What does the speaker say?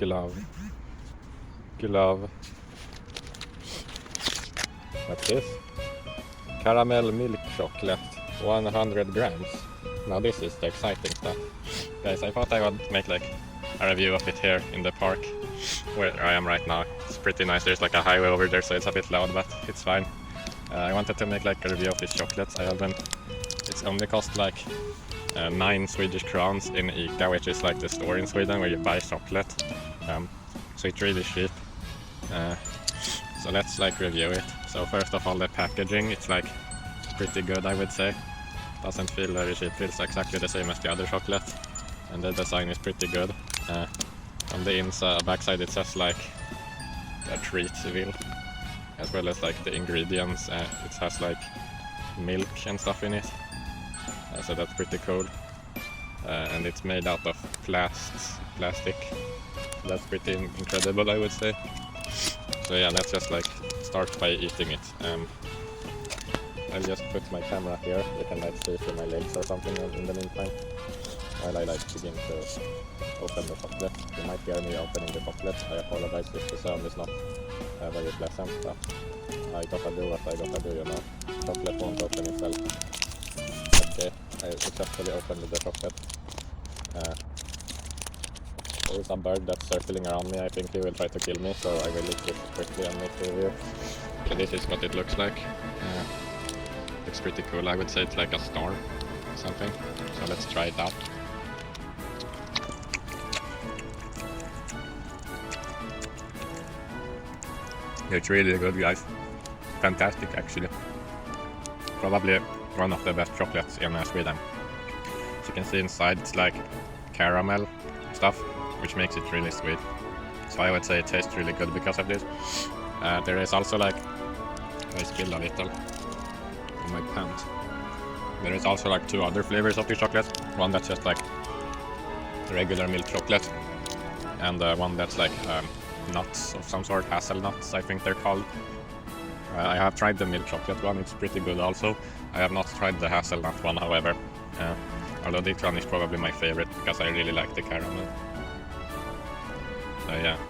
glove. What's this? Caramell milk chocolate, 100 grams. Now this is the exciting stuff. Guys, I thought I would make like a review of it here in the park where I am right now. It's pretty nice. There's like a highway over there, so it's a bit loud, but it's fine. I wanted to make like a review of these chocolates. It's only cost like 9 Swedish crowns in ICA, which is like the store in Sweden where you buy chocolate. So it's really cheap. So let's like review it. So first of all, the packaging, it's like pretty good, I would say. Doesn't feel very cheap, feels exactly the same as the other chocolate. And the design is pretty good. On the inside, backside, it says like a treatville, as well as like the ingredients. It has like milk and stuff in it. So that's pretty cool. And it's made out of plastic. That's pretty incredible, I would say. So yeah, let's just like start by eating it. I'll just put my camera here. You can like see through my legs or something in the meantime, while I like begin to open the chocolate. You might hear me opening the chocolate. I apologize if the sound is not very pleasant, but I gotta do what I gotta do, you know. Chocolate won't open itself. Okay, I successfully opened the chocolate. There is a bird that's circling around me. I think he will try to kill me, so I will eat this quickly and make the review. So this is what it looks like. Looks pretty cool. I would say it's like a star or something. So let's try it out. It's really good, guys. Fantastic, actually. Probably one of the best chocolates in Sweden. As you can see inside, it's like caramel stuff, which makes it really sweet. So I would say it tastes really good because of this. There is also like, I spilled a little on my pants. There is also like 2 other flavors of this chocolate. One that's just like regular milk chocolate, and one that's like nuts of some sort, hazelnuts I think they're called. I have tried the milk chocolate one, it's pretty good also. I have not tried the hazelnut one, however. Although this one is probably my favorite because I really like the caramel. So yeah.